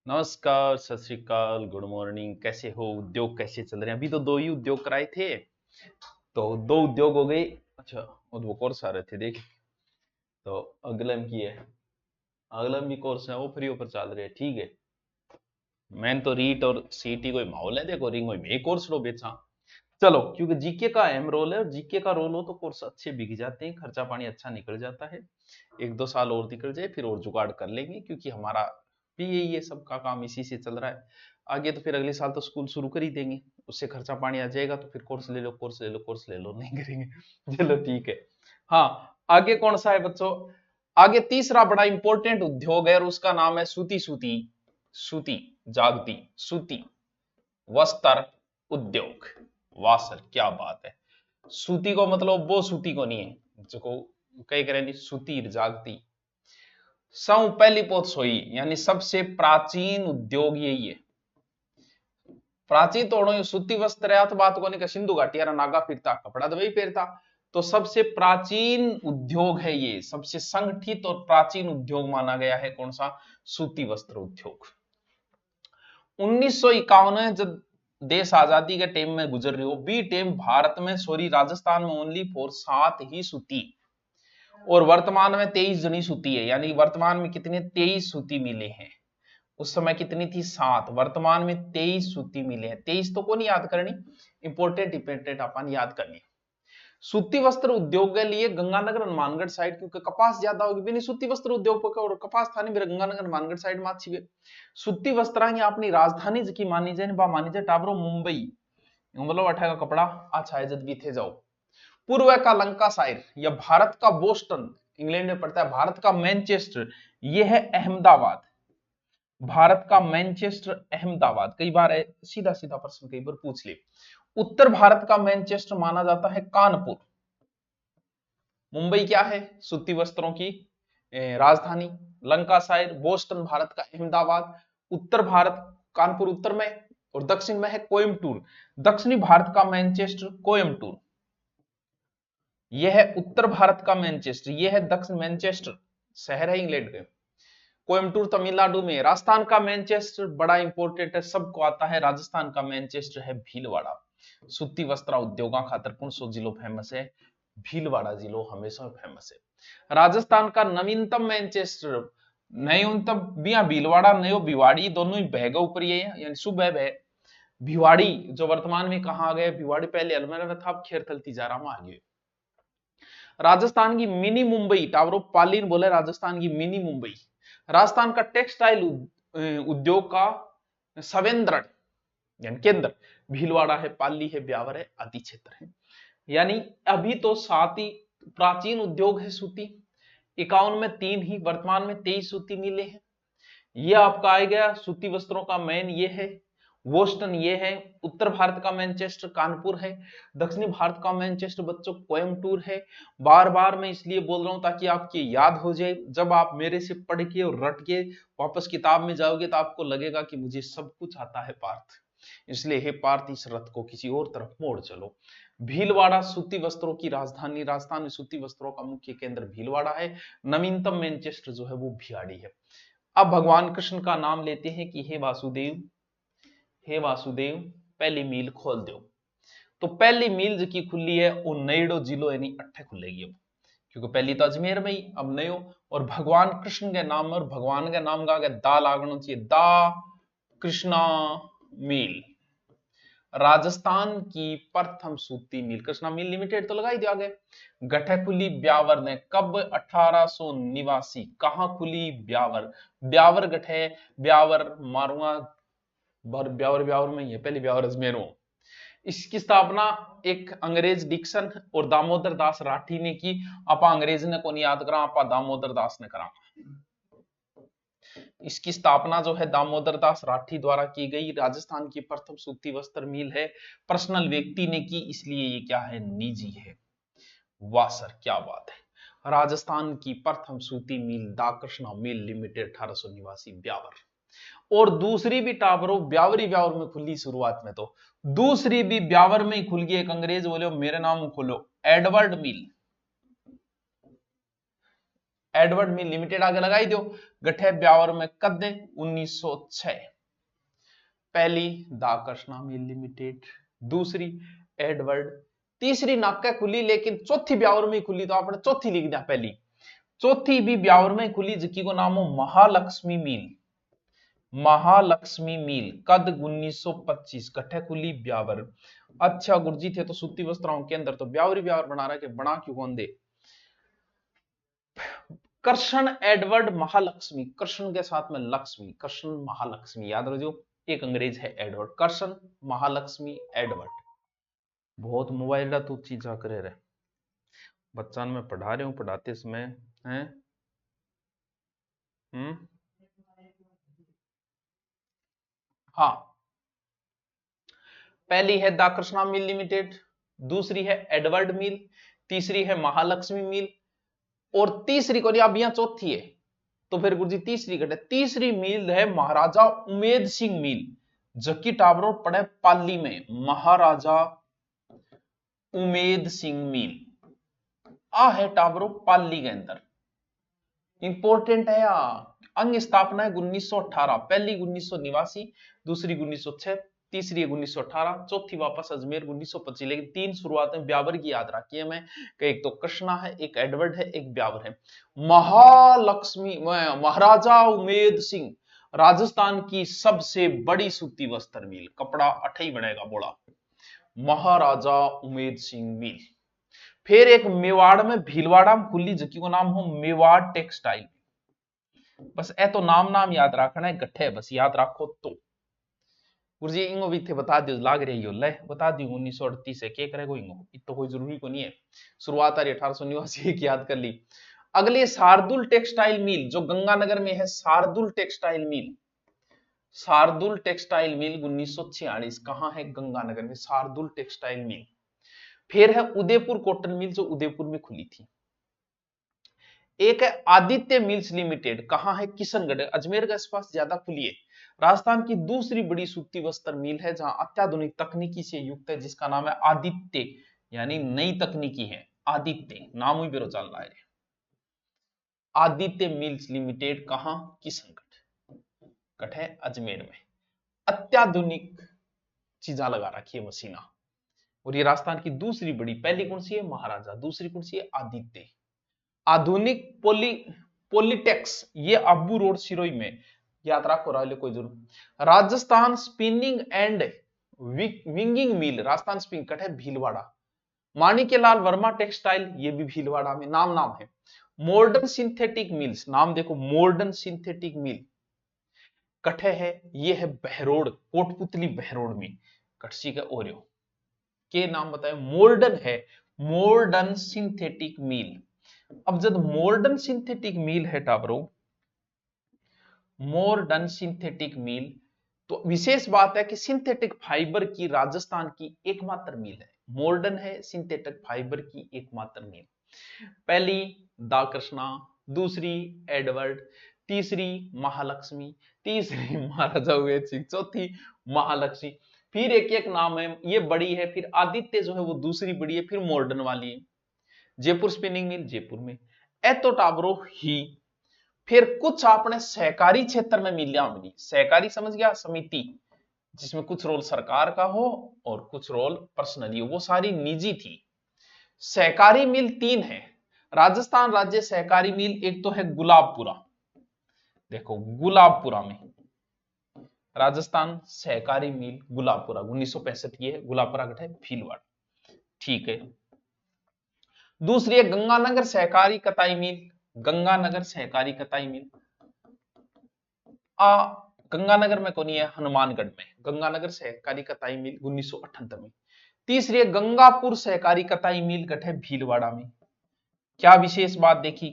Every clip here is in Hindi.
नमस्कार, सत श्री अकाल, गुड मॉर्निंग। कैसे हो? उद्योग कैसे चल रहे हैं? अभी तो दो ही उद्योग कराए थे, तो दो उद्योग हो गए। अच्छा, और वो कोर्स आ रहे थे देख। तो अगलम की है, अगलम भी कोर्स है, वो फ्री ऑफर चल रहे हैं। ठीक है। मैंने तो रीट और सीटी कोई माहौल है, देखो रिंग में कोर्स लो बेचा। चलो, क्योंकि जीके का अहम रोल है, और जीके का रोल हो तो कोर्स अच्छे बिक जाते हैं, खर्चा पानी अच्छा निकल जाता है। एक दो साल और निकल जाए फिर और जुगाड़ कर लेंगे, क्योंकि हमारा भी यही है, सबका काम इसी से चल रहा है। आगे तो फिर अगले साल तो स्कूल शुरू कर ही देंगे, उससे खर्चा पानी आ जाएगा, तो फिर कोर्स ले लो, कोर्स ले लो, कोर्स ले लो, नहीं करेंगे। चलो ठीक है। हाँ, आगे कौन सा है बच्चों? आगे तीसरा बड़ा इंपॉर्टेंट उद्योग है, और उसका नाम है सूती सूती सूती जागती सूती वस्त्र उद्योग। वाह सर, क्या बात है। सूती को मतलब वो सूती को नहीं है जो को कई करें सूती जागती। सौ पहली पोत सोई, यानी सबसे प्राचीन उद्योग यही है। प्राचीन तोड़ो ये सूती वस्त्र है, तो बात को नहीं, सिंधु घाटी यार नागा फिरता कपड़ा तो वही पहनता। तो सबसे प्राचीन उद्योग है ये, सबसे संगठित और प्राचीन उद्योग माना गया है कौन सा? सूती वस्त्र उद्योग। 1951 में जब देश आजादी के टाइम में गुजर रही हो बी टाइम, भारत में सॉरी राजस्थान में ओनली फॉर 7 ही सूती, और वर्तमान में 23 जनी सूती है। यानी वर्तमान में कितने? 23 सूती मिले हैं। उस समय कितनी थी? 7। वर्तमान में 23 सूती मिले हैं। 23 तो को नहीं याद करनी, इंपोर्टेंट इंपोर्टेंट अपन याद करनी। सूती वस्त्र उद्योग के लिए गंगानगर हनुमानगढ़ साइड, क्योंकि कपास ज्यादा होगी, भी सूती वस्त्र उद्योग पर और कपास था नहीं, गंगानगर हनुमानगढ़ साइड में अच्छी है। सूती वस्त्र अपनी राजधानी की मानी जाए, बा मानी जाए टाबरो मुंबई, मतलब अठा का कपड़ा अच्छा है जद भी थे जाओ। पूर्व का लंकासाइर, या भारत का बोस्टन, इंग्लैंड में पड़ता है। भारत का मैनचेस्टर, यह है अहमदाबाद। भारत का मैनचेस्टर अहमदाबाद, कई बार सीधा सीधा प्रश्न कई बार पूछ ले। उत्तर भारत का मैनचेस्टर माना जाता है कानपुर। मुंबई क्या है? सूती वस्त्रों की राजधानी। लंकासाइर, बोस्टन भारत का अहमदाबाद। उत्तर भारत कानपुर उत्तर में, और दक्षिण में है कोयम्बटूर। दक्षिणी भारत का मैनचेस्टर कोयम्बटूर। यह है उत्तर भारत का मैनचेस्टर, यह है दक्षिण मैनचेस्टर शहर है इंग्लैंड के। कोयम्बटूर तमिलनाडु में। राजस्थान का मैनचेस्टर बड़ा इंपॉर्टेंट है, सबको आता है। राजस्थान का मैनचेस्टर है भीलवाड़ा। सूती वस्त्र उद्योगा खातर कौन सो जिलो फेमस है? भीलवाड़ा जिलो हमेशा फेमस है। राजस्थान का नवीनतम मैनचेस्टर, न्यूनतम बिया भीलवाड़ा नयो भिवाड़ी, दोनों ही बहगा ऊपर ये है, यानी सुबह है। भिवाड़ी जो वर्तमान में कहा आ गया, भिवाड़ी पहले अलमेरा में था, अब खेरथल तिजारा में आ गए। राजस्थान की मिनी मुंबई, टावरो पालीन बोले राजस्थान की मिनी मुंबई। राजस्थान का टेक्सटाइल उद्योग का सवेंद्रण यानी केंद्र भीलवाड़ा है, पाली है, ब्यावर है, आदि क्षेत्र है। यानी अभी तो 7 ही प्राचीन उद्योग है सूती। 51 में 3 ही, वर्तमान में 23 सूती मिले हैं। ये आपका आ गया सूती वस्त्रों का मेन, ये है बोस्टन, ये है। उत्तर भारत का मैनचेस्टर कानपुर है। दक्षिणी भारत का मैनचेस्टर बच्चों कोयम्बटूर है। बार बार मैं इसलिए बोल रहा हूं ताकि आपकी याद हो जाए, जब आप मेरे से पढ़ के और रट के वापस किताब में जाओगे तो आपको लगेगा कि मुझे सब कुछ आता है पार्थ। इसलिए हे पार्थ, इस रथ को किसी और तरफ मोड़ चलो। भीलवाड़ा सूती वस्त्रों की राजधानी, राजस्थान में सूती वस्त्रों का मुख्य केंद्र भीलवाड़ा है। नवीनतम मैनचेस्टर जो है वो भिवाड़ी है। अब भगवान कृष्ण का नाम लेते हैं कि हे वासुदेव, हे वासुदेव पहली मील खोल दो। तो पहली मील जो की खुली है वो नईडो जिलो यानी अट्ठे खुलेगी अब, क्योंकि पहली तो अजमेर में ही, अब नयो। और भगवान कृष्ण के नाम, और भगवान के नाम का दा लागना चाहिए, दा कृष्णा मील। राजस्थान की प्रथम सूती मिल कृष्णा मिल लिमिटेड तो लगाई दिया आगे। गठे खुली ब्यावर ने कब? 1889। कहां खुली? ब्यावर। ब्यावर गठे, ब्यावर मारुआ, ब्यावर ब्यावर में ही है, पहले ब्यावर अजमेर में। इसकी स्थापना एक अंग्रेज डिक्सन और दामोदर दास राठी ने की। आपा अंग्रेज ने कौन याद करा, आपा दामोदर दास ने करा। इसकी स्थापना जो है दामोदर दास राठी द्वारा की गई। राजस्थान की प्रथम सूती वस्त्र मिल है, पर्सनल व्यक्ति ने की, इसलिए ये क्या है? निजी है। वाह सर, क्या बात है। राजस्थान की प्रथम सूती मिल दा कृष्णा मिल लिमिटेड 1889 ब्यावर। और दूसरी भी टावरों ब्यावरी ब्यावर में खुली शुरुआत में, तो दूसरी भी ब्यावर में ही खुल गई। एक अंग्रेज बोले मेरे नाम खोलो, एडवर्ड मिल। एडवर्ड मिल लिमिटेड आगे लगाई दो। गठे ब्यावर में कद 1906। पहली दा कृष्णा मिल लिमिटेड, दूसरी एडवर्ड, तीसरी नाका खुली लेकिन चौथी ब्यावर में खुली, तो आपने चौथी लिख दिया पहली। चौथी भी ब्यावर में खुली जिसकी को नाम हो महालक्ष्मी मिल। महालक्ष्मी मिल कद 1925, कट्ठे खुली ब्यावर। अच्छा गुरुजी थे तो सूती वस्त्रों के अंदर तो ब्यावर ही ब्यावर बना रहा कि बना क्यों कौन दे। कृष्ण एडवर्ड महालक्ष्मी, कृष्ण के साथ में लक्ष्मी, कृष्ण महालक्ष्मी याद रखो। एक अंग्रेज है एडवर्ड, कृष्ण महालक्ष्मी एडवर्ड। बहुत मोबाइल तो चीजा करे रहे बच्चा में पढ़ा रहे हूं, पढ़ाते समय हैं। हाँ, पहली है दा कृष्णा मिल लिमिटेड, दूसरी है एडवर्ड मिल, तीसरी है महालक्ष्मी मिल, और तीसरी को अब यहां चौथी है तो फिर गुरुजी तीसरी घटे। तीसरी मिल है महाराजा उमेद सिंह मिल, जबकि टावरों पड़े पाली में। महाराजा उमेद सिंह मिल आ है टावरों पाली के अंदर। इंपॉर्टेंट है या अंग स्थापना है 1918, पहली 1989, दूसरी 1906, तीसरी 1918, चौथी वापस अजमेर 1925। लेकिन तीन शुरुआत में ब्यावर की याद रखी है मैं कि एक तो कृष्णा है, एक एडवर्ड है, एक ब्यावर है। महालक्ष्मी महाराजा उमेद सिंह राजस्थान की सबसे बड़ी सूती वस्त्र मिल, कपड़ा अठई बनेगा बोला। महाराजा उमेद सिंह मिल। फिर एक मेवाड़ में भीलवाड़ा में खुली जकी को नाम हो मेवाड़ टेक्सटाइल। बस ए तो नाम नाम याद रखना है, गठे बस याद रखो तो। गुरुजी इंगो भी थे बता दियो लाग रही हो ले बता दी 1938 से के करेगो इंगो इतो कोई जरूरी को नहीं है। शुरुआत आ रही 1889 की याद कर ली। अगले शार्दुल टेक्सटाइल मिल जो गंगानगर में है, Shardul textile mill. Shardul textile mill 1946 कहां है? गंगानगर में शार्दुल टेक्सटाइल मिल। फिर है उदयपुर कॉटन मिल जो उदयपुर में खुली थी। एक है आदित्य मिल्स लिमिटेड, कहां है? किशनगढ़, अजमेर के आसपास ज्यादा खुली है। राजस्थान की दूसरी बड़ी सूती वस्त्र मिल है जहां अत्याधुनिक तकनीकी से युक्त है, जिसका नाम है आदित्य, यानी नई तकनीकी है आदित्य, नाम ही बेरो चल रहा है। आदित्य मिल्स लिमिटेड कहां? किशनगढ़, कट है अजमेर में। अत्याधुनिक चीजा लगा रखी है मशीना। और ये राजस्थान की दूसरी बड़ी, पहली कौन सी है? महाराजा, दूसरी कौन सी है? आदित्य। आधुनिक पॉलिटेक्स ये अब्बू रोड सिरोही में, याद रखो रहा कोई जरूर। Rajasthan spinning and winging mill, Rajasthan spinning cut है भीलवाड़ा। माणिक्यलाल वर्मा टेक्सटाइल ये भी भीलवाड़ा में, नाम नाम है। मॉडर्न सिंथेटिक मिल्स, नाम देखो मॉडर्न सिंथेटिक मिल कठे है, ये है बहरोड, कोटपुतली बहरोड में, कटसी का ओरियो के नाम बताए। मॉडर्न है, मॉडर्न सिंथेटिक मिल। अब जब मॉडर्न सिंथेटिक मिल है टाबरो, मॉडर्न सिंथेटिक मिल, तो विशेष बात है कि सिंथेटिक फाइबर की राजस्थान की एकमात्र मिल है। मॉडर्न है, सिंथेटिक फाइबर की एकमात्र मिल। पहली दा कृष्णा, दूसरी एडवर्ड, तीसरी महालक्ष्मी, तीसरी महाराजा उमेद सिंह, चौथी महालक्ष्मी। फिर एक एक नाम है, ये बड़ी है, फिर आदित्य जो है वो दूसरी बड़ी है, फिर मॉडर्न वाली है। जयपुर स्पिनिंग मिल जयपुर में, एतो टाबरो ही। फिर कुछ आपने सहकारी क्षेत्र में मिलिया मिली, सहकारी समझ गया, समिति जिसमें कुछ रोल सरकार का हो और कुछ रोल पर्सनली हो, वो सारी निजी थी। सहकारी मिल तीन है राजस्थान राज्य सहकारी मिल। एक तो है गुलाबपुरा, देखो गुलाबपुरा में राजस्थान सहकारी मिल गुलाबपुरा 1965 की है, गुलाबपुरा गठे भीलवाड़ा, ठीक है। दूसरी है गंगानगर सहकारी कताई मिल, गंगानगर सहकारी कताई मिल गंगानगर में कौन है? हनुमानगढ़ में, गंगानगर सहकारी कताई मिल 1978 में। तीसरी है गंगापुर सहकारी कताई मिल गठे भीलवाड़ा में। क्या विशेष बात देखी?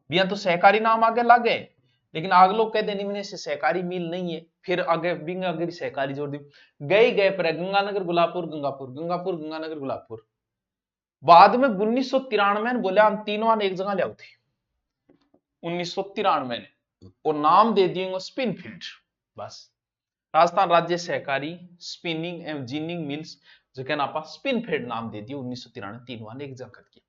बिया तो सहकारी नाम आगे लागे, लेकिन आग लोग कहते निम्न से सहकारी मिल नहीं है, फिर आगे बिंग अगर सहकारी जोड़ दी गए पर गंगानगर गुलाबपुर, गंगापुर गंगापुर गंगानगर गुलाबपुर। बाद में 1993 में बोले तीनों ने एक जगह लिया थी 1993 में, और नाम दे दिए स्पिनफील्ड। बस राजस्थान राज्य सहकारी स्पिनिंग एवं जीनिंग मिल्स जो क्या नापा स्पिनफील्ड नाम दे दिए 1993, तीनों ने एक जगह किया।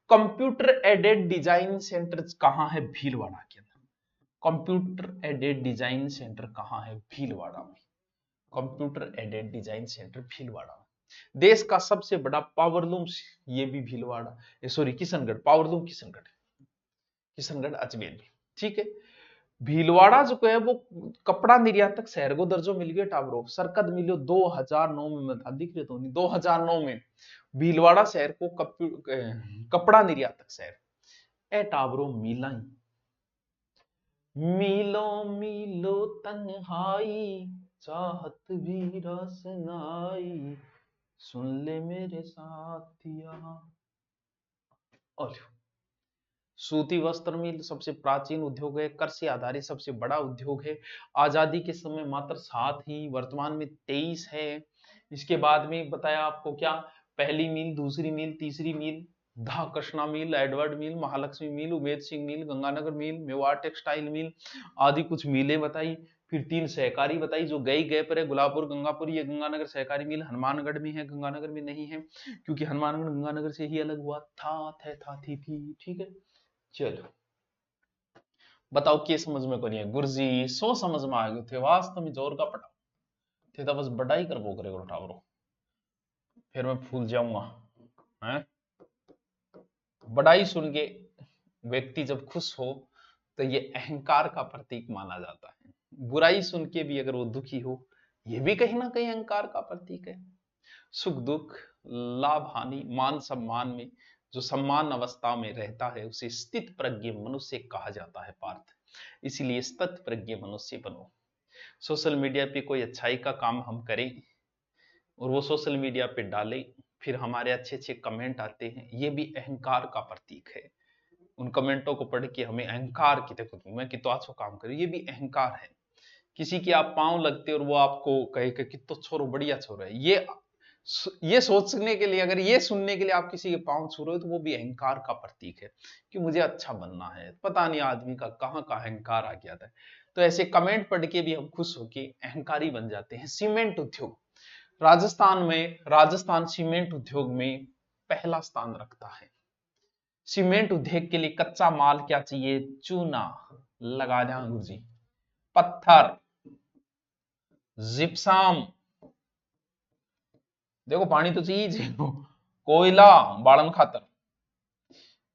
कंप्यूटर एडेड डिजाइन सेंटर कहाँ है? भीलवाड़ा के अंदर। कंप्यूटर एडेड डिजाइन सेंटर कहाँ है? भीलवाड़ा में। Computer aided design centre Bhilwara में। देश का सबसे बड़ा पावरलूम ये भी भीलवाड़ा, सॉरी किशनगढ़, पावरलूम किशनगढ़, किशनगढ़ अजमेर में। ठीक है, भीलवाड़ा जो है वो कपड़ा निर्यातक शहर को दर्जो मिल गया टावरो। सरकत मिलियो 2009 में, मैं दिख रहे तो नहीं, 2009 में भीलवाड़ा शहर को कपड़ा निर्यातक शहर ए टावरो मिलाई। मिलो मिलो तन्हाई चाहत भी रसनाई, सुन ले मेरे साथिया। और सूती वस्त्र मिल सबसे प्राचीन उद्योग है, कर से आधारित सबसे बड़ा उद्योग है। आजादी के समय मात्र 7 ही, वर्तमान में 23 है। इसके बाद में बताया आपको क्या, पहली मिल, दूसरी मिल, तीसरी मिल, धा कृष्णा मिल, एडवर्ड मिल, महालक्ष्मी मिल, उमेद सिंह मिल, गंगानगर मिल, मेवाड़ टेक्सटाइल मिल आदि कुछ मिलें बताई। फिर 3 सहकारी बताई जो गए पर है, गुलाबपुर, गंगापुर, ये गंगानगर सहकारी मिल हनुमानगढ़ में है, गंगानगर में नहीं है क्योंकि हनुमानगढ़ गंगानगर से ही अलग हुआ था थी। ठीक है, चलो बताओ के समझ में करिए गुरुजी, सो समझ में आ गए थे वास्तव में, जोर का पटा थे तो बस बड़ा ही कर वो करेगा टावरो, फिर मैं फूल जाऊंगा हैं। बड़ाई सुन के व्यक्ति जब खुश हो तो ये अहंकार का प्रतीक माना जाता है, बुराई सुन के भी अगर वो दुखी हो ये भी कहीं ना कहीं अहंकार का प्रतीक है। सुख दुख, लाभ हानि, मान सम्मान में जो सम्मान अवस्था में रहता है उसे स्थित प्रज्ञ मनुष्य कहा जाता है पार्थ। इसलिए स्थित प्रज्ञ मनुष्य बनो। सोशल मीडिया पे कोई अच्छाई का काम हम करें और वो सोशल मीडिया पे डालें, फिर हमारे अच्छे अच्छे कमेंट आते हैं, ये भी अहंकार का प्रतीक है। उन कमेंटों को पढ़ के हमें अहंकार की, देखो मैं कितना अच्छा काम करूं, ये भी अहंकार है। किसी की आप पांव लगते और वो आपको कहे कि कितो छोरो बढ़िया छोरो है, ये सोचने के लिए, अगर ये सुनने के लिए आप किसी के पांव छू रहे हो तो वो भी अहंकार का प्रतीक है कि मुझे अच्छा बनना है। पता नहीं आदमी का कहाँ का अहंकार आ गया था। तो ऐसे कमेंट पढ़ के भी हम खुश होके अहंकारी बन जाते हैं। सीमेंट उद्योग राजस्थान सीमेंट उद्योग में पहला स्थान रखता है। सीमेंट उद्योग के लिए कच्चा माल क्या चाहिए? चूना, लगा दें गुरुजी, पत्थर, जिप्सम, देखो पानी तो चाहिए, कोयला बालन खातर,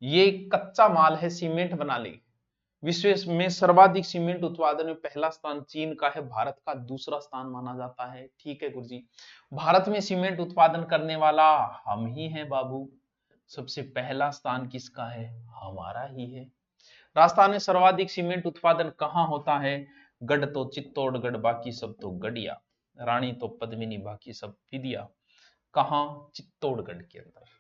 ये कच्चा माल है सीमेंट बना ले। विश्व में सर्वाधिक सीमेंट उत्पादन में पहला स्थान चीन का है, भारत का दूसरा स्थान माना जाता है। ठीक है गुरुजी, भारत में सीमेंट उत्पादन करने वाला हम ही हैं बाबू। सबसे पहला स्थान किसका है? हमारा ही है। राजस्थान में सर्वाधिक सीमेंट उत्पादन कहाँ होता है? गढ़ तो चित्तौड़गढ़, बाकी सब तो गढ़िया, रानी तो पद्मिनी, बाकी सब विदिया। कहाँ? चित्तौड़गढ़ के अंदर।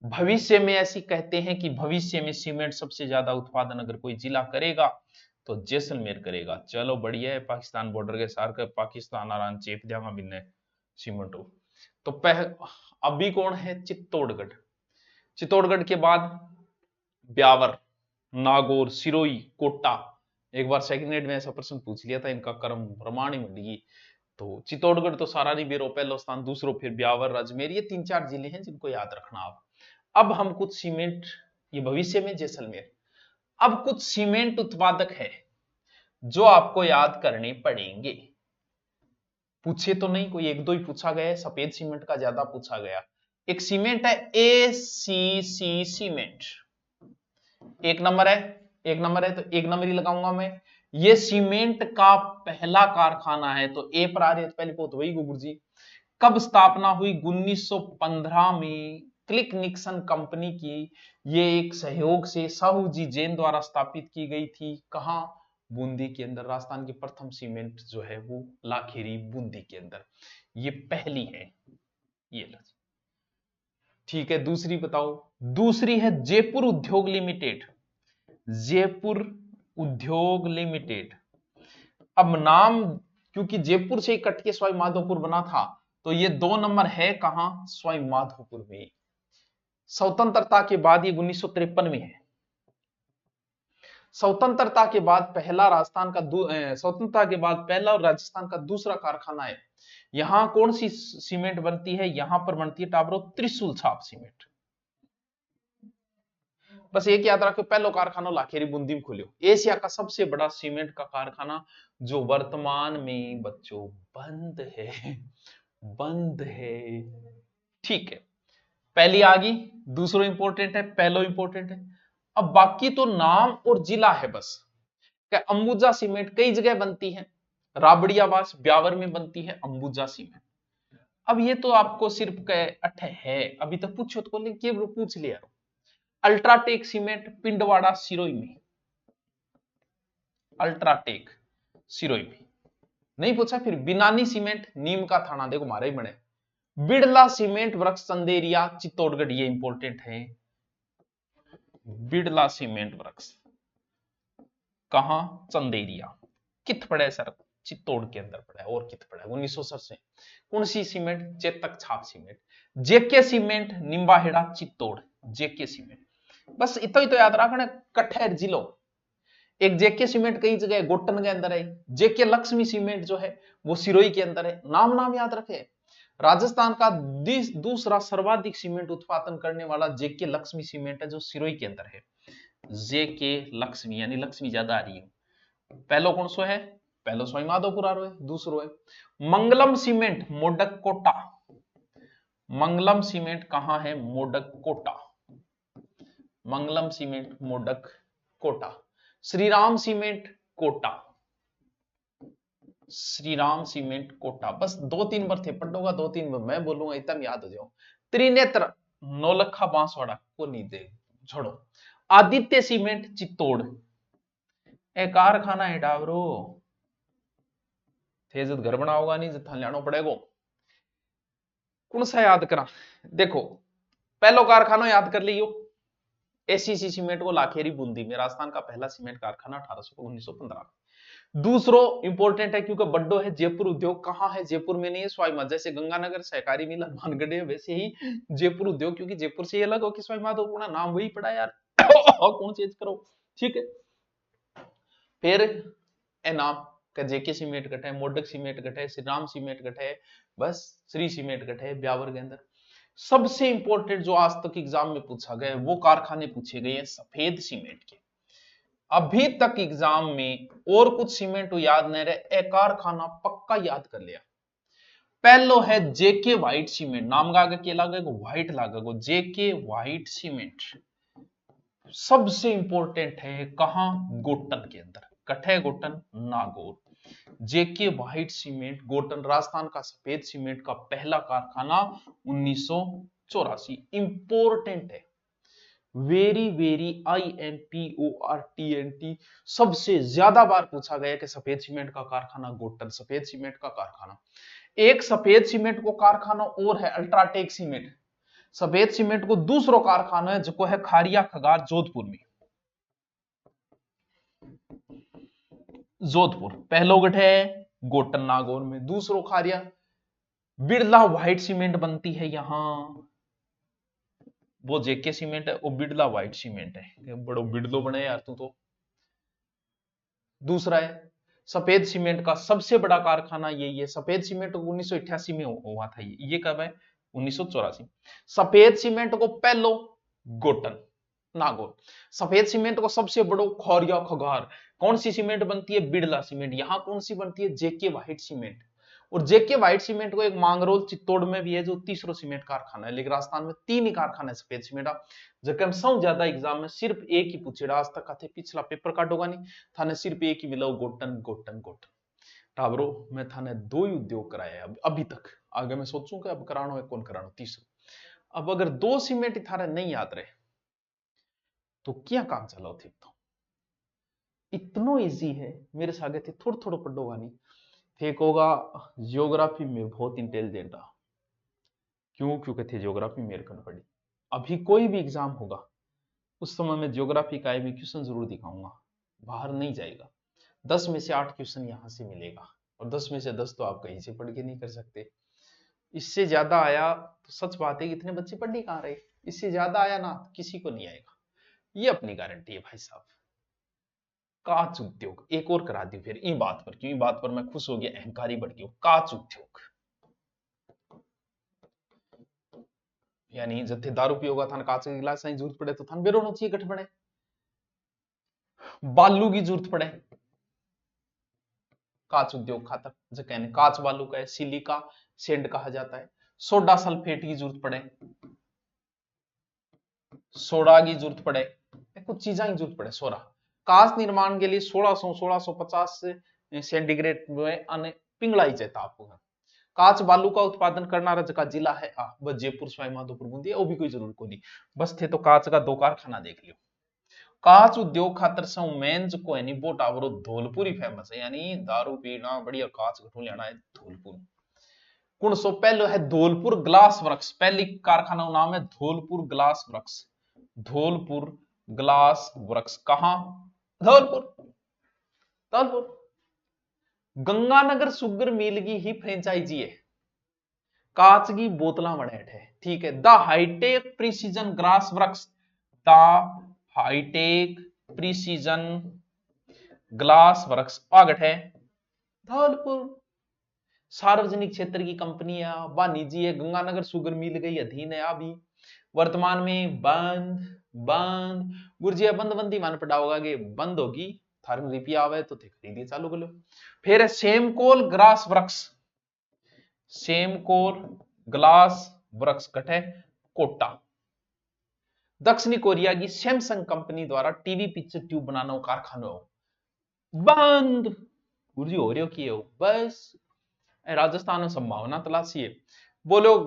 भविष्य में ऐसी कहते हैं कि भविष्य में सीमेंट सबसे ज्यादा उत्पादन अगर कोई जिला करेगा तो जैसलमेर करेगा। चलो बढ़िया है, पाकिस्तान बॉर्डर के सार कर पाकिस्तान आराम चेप दिया बिन्ने सीमेंट। तो अभी कौन है? चित्तौड़गढ़। चित्तौड़गढ़ के बाद ब्यावर, नागौर, सिरोही, कोटा। एक बार सेकंड ग्रेड में ऐसा प्रश्न पूछ लिया था, इनका कर्म प्रमाण ही मंडी। तो चित्तौड़गढ़ तो सारा नहीं बेरो, पहला स्थान, दूसरो फिर ब्यावर, अजमेर, ये 3-4 जिले हैं जिनको याद रखना आप। अब हम कुछ सीमेंट, ये भविष्य में जैसलमेर, अब कुछ सीमेंट उत्पादक है जो आपको याद करने पड़ेंगे। पूछे तो नहीं, कोई 1-2 ही पूछा गया है, सफेद सीमेंट का ज्यादा पूछा गया। एक सीमेंट है ACC सीमेंट, एक नंबर है, एक नंबर है तो एक नंबर ही लगाऊंगा मैं। ये सीमेंट का पहला कारखाना है, तो ए पर आ रही है, पहले बहुत वही गुरु जी। कब स्थापना हुई? 1915 में क्लिक निक्सन कंपनी की ये एक सहयोग से साहू जी जैन द्वारा स्थापित की गई थी। कहां? बूंदी के अंदर। राजस्थान की प्रथम सीमेंट जो है वो लाखेरी बूंदी के अंदर, ये पहली है। ये लो, ठीक है। दूसरी बताओ। दूसरी है जयपुर उद्योग लिमिटेड, जयपुर उद्योग लिमिटेड। अब नाम क्योंकि जयपुर से ही कट के सवाई माधोपुर बना था, तो ये 2 नंबर है कहां? सवाई माधोपुर में। स्वतंत्रता के बाद ये 1953 में है। स्वतंत्रता के बाद पहला राजस्थान का स्वतंत्रता के बाद पहला और राजस्थान का दूसरा कारखाना है। यहां कौन सी सीमेंट बनती है? यहां पर बनती है टाबरो त्रिशूल छाप सीमेंट। बस एक याद रखो, पहलो कारखाना लाखेरी बूंदी में खुलियो, एशिया का सबसे बड़ा सीमेंट का कारखाना जो वर्तमान में बच्चों बंद है, बंद है। ठीक है, पहली आ गई, दूसरो इंपॉर्टेंट है, पहलो इंपॉर्टेंट है। अब बाकी तो नाम और जिला है बस। क्या अंबुजा सीमेंट कई जगह बनती है, राबड़ियावास ब्यावर में बनती है अंबुजा सीमेंट। अब ये तो आपको सिर्फ अठे है, अभी तक पूछो तो बोले पूछ लिया। अल्ट्राटेक सीमेंट पिंडवाड़ा सिरोई में, अल्ट्राटेक सिरोई में नहीं पूछा। फिर बिनानी सीमेंट नीम का थाना, देखो हमारे ही बने। बिड़ला सीमेंट वृक्ष चंदेरिया चित्तौड़गढ़, ये इंपॉर्टेंट है। बिड़ला सीमेंट वृक्ष कहां, चंदेरिया। कित पड़ा है सर, चित्तौड़ के अंदर पड़ा है, और कित पड़ा है 1967 में। कौन सी सीमेंट, चेतक छाप सीमेंट। जेके सीमेंट निम्बाहेड़ा चित्तौड़, जेके सीमेंट। बस इतना ही तो याद रखना, कठेर जिलो। एक जेके सीमेंट कई जगह गोटन के अंदर है, जेके लक्ष्मी सीमेंट जो है वो सिरोही के अंदर है। नाम नाम याद रखे। राजस्थान का दूसरा सर्वाधिक सीमेंट उत्पादन करने वाला जेके लक्ष्मी सीमेंट है, जो सिरोही के अंदर है। जेके लक्ष्मी, यानी लक्ष्मी ज्यादा आ रही है। पहलो कौन सो है, पहलो सो माधोपुर आ रहा है, दूसरो है मंगलम सीमेंट मोडक कोटा। मंगलम सीमेंट कहां है, Modak Kota. Mangalam cement Modak Kota. Shriram cement Kota, Shriram cement Kota. बस 2-3 बार थे पढ़ोगा, 2-3 बार मैं बोलूंगा, इतना याद हो जाओ। त्रिनेत्र नौलखा बांसवाड़ा को नहीं दे, छोड़ो। आदित्य सीमेंट चित्तौड़, ए कारखाना है डावरो, थे जब घर बना होगा नहीं, जब थाने पड़ेगा। कौन सा याद करा, देखो पहलो कारखाना याद कर लियो, एसीसी सीमेंट को लाखेरी बूंदी में, राजस्थान का पहला सीमेंट कारखाना 1915। दूसरो इंपॉर्टेंट है क्योंकि बड्डो है, जयपुर उद्योग कहां है, जयपुर में नहीं है, स्वाईमाधो। जैसे गंगानगर सहकारी मिल हनुमानगढ़ है, वैसे ही जयपुर उद्योग, क्योंकि जयपुर से अलग हो कि स्वाईमाधो, नाम वही पड़ा यार। कौन चेंज करो, ठीक है। फिर ए नाम का जेके सीमेंट गठ है, मोडक सीमेंट गठ है, श्री राम सीमेंट गठ है, बस श्री सीमेंट गठ है ब्यावर के अंदर। सबसे इंपॉर्टेंट जो आज तक एग्जाम में पूछा गया वो कारखाने पूछे गए हैं सफेद सीमेंट के। अभी तक एग्जाम में और कुछ सीमेंट याद नहीं रहे, एक कारखाना पक्का याद कर लिया। पहलो है जेके व्हाइट सीमेंट, नाम का आगे क्या लागेगा, व्हाइट लागेगा, जेके व्हाइट सीमेंट सबसे इंपॉर्टेंट है। कहां, गोटन के अंदर, कठे गोटन नागौर। जेके व्हाइट सीमेंट गोटन, राजस्थान का सफेद सीमेंट का पहला कारखाना 1984। इंपॉर्टेंट है, वेरी वेरी IMPORTNT, सबसे ज्यादा बार पूछा गया कि सफेद सीमेंट का कारखाना गोटन, सफेद सीमेंट का कारखाना। एक सफेद सीमेंट को कारखाना और है अल्ट्राटेक सीमेंट, सफेद सीमेंट को दूसरो कारखाना है जो है खारिया खगार जोधपुर में, जोधपुर। पहलो गठ है गोटन नागौर में, दूसरो खारिया। बिरला व्हाइट सीमेंट बनती है यहां, वो जेके सीमेंट है, वो बिड़ला व्हाइट सीमेंट है, बड़ो बिड़लो बने यार तू तो। दूसरा है सफेद सीमेंट का सबसे बड़ा कारखाना यही है, सफेद सीमेंट 1988 में हुआ था, ये कब है, 1984। सफेद सीमेंट को पहलो गोटन नागौर, सफेद सीमेंट को सबसे बड़ो खौरिया खगार। कौन सी सीमेंट बनती है, बिड़ला सीमेंट। यहां कौन सी बनती है, जेके व्हाइट सीमेंट। और जेके व्हाइट सीमेंट को एक मांगरोल चित्तौड़ में भी है जो तीसरो सीमेंट कारखाना है। लेकिन राजस्थान में 3 ही कारखाना है सफेद सीमेंट। जबकि सब ज्यादा एग्जाम में सिर्फ एक ही पूछेगा, आज तक थे पिछला पेपर काटोगा नहीं, थाने सिर्फ एक ही मिला, गोटन गोटन गोटन। टाबरो मैं थाने 2 ही उद्योग कराया अभी तक, आगे मैं सोचूंगा अब करानो है कौन करानो, तीसरा। अब अगर 2 सीमेंट ही थारे नहीं याद रहे तो क्या काम चलाओ थे, तो इतना इजी है मेरे सागे थे, थोड़ा थोड़ा पढ़ोगा नहीं फेक होगा। जियोग्राफी में बहुत इंटेलिजेंट था, क्यों, क्योंकि थे जियोग्राफी मेरे कन पड़ी। अभी कोई भी एग्जाम होगा उस समय में जियोग्राफी का भी क्वेश्चन जरूर दिखाऊंगा, बाहर नहीं जाएगा। 10 में से 8 क्वेश्चन यहां से मिलेगा, और 10 में से 10 तो आप कहीं से पढ़ के नहीं कर सकते। इससे ज्यादा आया तो सच बात है कि इतने बच्चे पढ़ नहीं कहां रहे, इससे ज्यादा आया ना किसी को नहीं आएगा, ये अपनी गारंटी है भाई साहब। काच उद्योग एक और करा दी फिर इन बात पर, क्यों बात पर मैं खुश हो गया, अहंकारी बढ़ गया। काच उद्योग यानी जत्थे दारू पियोगा थान कांच के गिलास की जरूरत पड़े तो थान बेरो होना चाहिए गठ बने। बालू की जरूरत पड़े कांच उद्योग खातर, जो कहने कांच बालू का है, सिलिका सेंड कहा जाता है। सोडा सल्फेट की जरूरत पड़े, सोडा की जरूरत पड़े, कुछ चीजें की जरूरत पड़े। सोडा कांच निर्माण के लिए 1650 सेंटीग्रेड में अन्य पिंगलाई चाहता आपको। कांच बालू का उत्पादन करना का जिला है बस जयपुर सवाई माधोपुर बूंदी, वो भी कोई जरूरत को नहीं, बस थे तो कांच का 2 कारखाना देख लियो। कांच उद्योग खातर से मेंज को है नी वो टावरो धौलपुर ही फेमस है, यानी दारू पीना बढ़िया कांच घटू लेना है धौलपुर। कौन सो पहले है धौलपुर ग्लास वर्क्स, पहली कारखाना का नाम है Dholpur glass works. Dholpur glass works कहां? धौलपुर। धौलपुर गंगानगर शुगर मिल की ही फ्रेंचाइजी है, कांच की बोतला बने है, ठीक है। The hitech precision glass works, the hitech precision glass works आगट है धौलपुर। सार्वजनिक क्षेत्र की कंपनी है, वह निजी है। गंगानगर शुगर मिल गई अधीन है अभी, वर्तमान में बंद। बंद गुरजिया बंद बंदी मान पड़ा होगा कि बंद होगी, थार में रुपया आवे तो खरीदिए चालू कर लो। फिर है सेमकोल ग्लास वर्क्स, सेमकोल ग्लास वर्क्स कटे कोटा। दक्षिणी कोरिया की सैमसंग कंपनी द्वारा टीवी पिक्चर ट्यूब बनाना कारखाना बंद। गुरुजी हो रही हो कि बस राजस्थान में संभावना तलाशी है। बोलो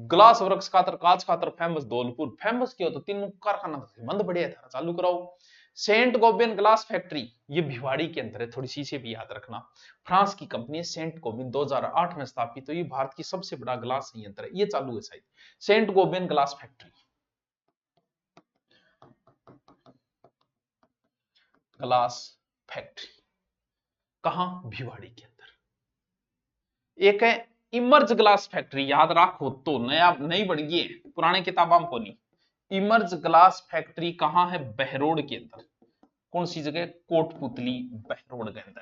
ग्लास वर्क्स खातर कांच खातर फेमस धौलपुर, फेमस क्यों तो 3 कारखाना बंद बढ़िया था, चालू कराओ। सेंट गोबियन ग्लास फैक्ट्री, ये भिवाड़ी के अंदर है, थोड़ी सी से भी याद रखना। फ्रांस की कंपनी है सेंट गोबियन, 2008 में स्थापित, तो ये भारत की सबसे बड़ा ग्लास संयंत्र है, ये चालू है शायद saint Gobain glass factory. Glass factory कहां? भिवाड़ी के अंदर। एक है इमर्ज ग्लास फैक्ट्री, याद रखो तो नया नई बन गई है, पुराने किताबों को नहीं। इमर्ज ग्लास फैक्ट्री कहां है? बहरोड के अंदर। कौन सी जगह? कोटपुतली बहरोड के अंदर।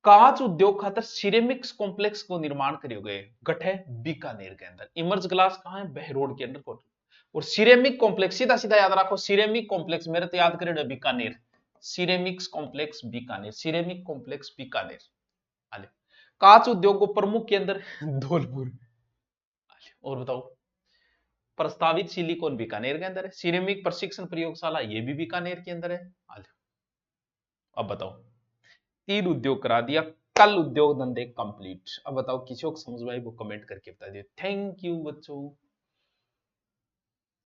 कांच उद्योग खातर सिरेमिक्स कॉम्प्लेक्स को निर्माण करियो गए, गठ है बीकानेर के अंदर। इमर्ज ग्लास कहां है? बहरोड के अंदर। और सिरेमिक कॉम्प्लेक्स सीधा सीधा याद रखो, सिरेमिक कॉम्प्लेक्स मेरे तो याद करियो Bikaner, ceramics complex Bikaner, ceramic complex Bikaner. कांच उद्योग को प्रमुख केंद्र धौलपुर। और बताओ प्रस्तावित सिलिकॉन बीकानेर के अंदर है, सिरेमिक प्रशिक्षण प्रयोगशाला ये भी बीकानेर के अंदर है। अब बताओ 3 उद्योग करा दिया, कल उद्योग धंधे कंप्लीट। अब बताओ किसी को समझ में आई वो कमेंट करके बता दियो। थैंक यू बच्चों।